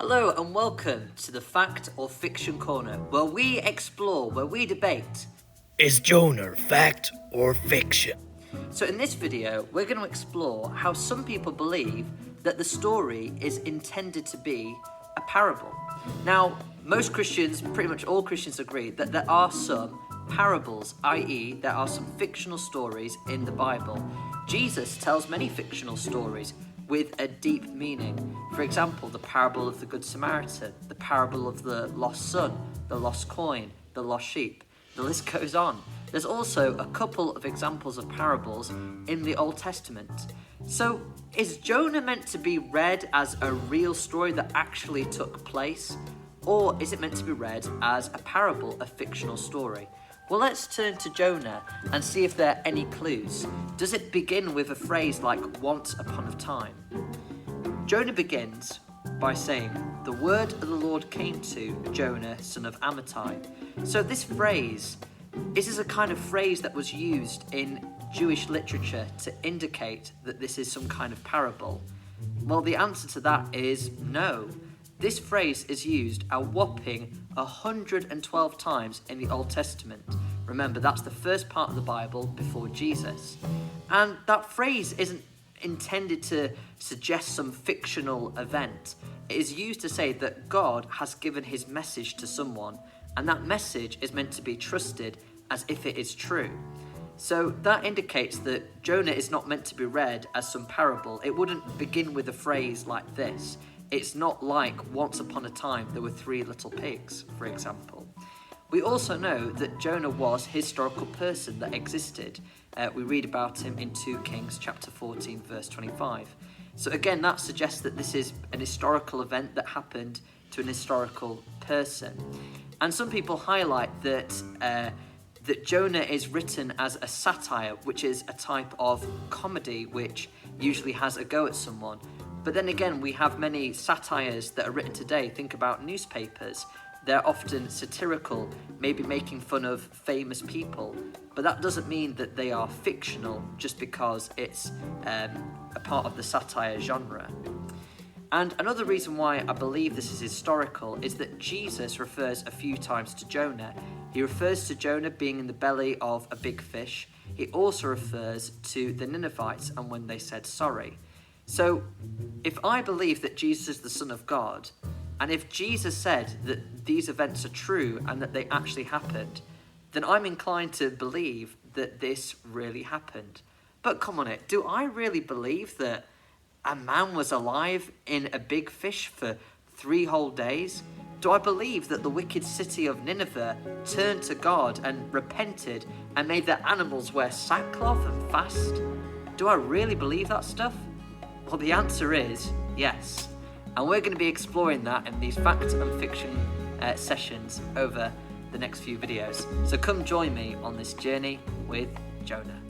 Hello and welcome to the Fact or Fiction Corner, where we explore, where we debate. Is Jonah fact or fiction? So in this video, we're going to explore how some people believe that the story is intended to be a parable. Now, most Christians, pretty much all Christians agree that there are some parables, i.e. there are some fictional stories in the Bible. Jesus tells many fictional stories with a deep meaning. For example, the parable of the Good Samaritan, the parable of the lost son, the lost coin, the lost sheep. The list goes on. There's also a couple of examples of parables in the Old Testament. So, is Jonah meant to be read as a real story that actually took place? Or is it meant to be read as a parable, a fictional story? Well, let's turn to Jonah and see if there are any clues. Does it begin with a phrase like once upon a time? Jonah begins by saying, "The word of the Lord came to Jonah, son of Amittai." So this phrase, this is a kind of phrase that was used in Jewish literature to indicate that this is some kind of parable. Well, the answer to that is no. This phrase is used a whopping 112 times in the Old Testament. Remember, that's the first part of the Bible before Jesus. And that phrase isn't intended to suggest some fictional event. It is used to say that God has given his message to someone, and that message is meant to be trusted as if it is true. So that indicates that Jonah is not meant to be read as some parable. It wouldn't begin with a phrase like this. It's not like once upon a time there were 3 little pigs, for example. We also know that Jonah was a historical person that existed. We read about him in 2 Kings chapter 14 verse 25. So again, that suggests that this is an historical event that happened to an historical person. And some people highlight that Jonah is written as a satire, which is a type of comedy which usually has a go at someone. But then again, we have many satires that are written today. Think about newspapers. They're often satirical, maybe making fun of famous people. But that doesn't mean that they are fictional just because it's a part of the satire genre. And another reason why I believe this is historical is that Jesus refers a few times to Jonah. He refers to Jonah being in the belly of a big fish. He also refers to the Ninevites and when they said sorry. So, if I believe that Jesus is the Son of God, and if Jesus said that these events are true and that they actually happened, then I'm inclined to believe that this really happened. But come on it, do I really believe that a man was alive in a big fish for 3 whole days? Do I believe that the wicked city of Nineveh turned to God and repented and made their animals wear sackcloth and fast? Do I really believe that stuff? Well, the answer is yes. And we're going to be exploring that in these fact and fiction sessions over the next few videos. So come join me on this journey with Jonah.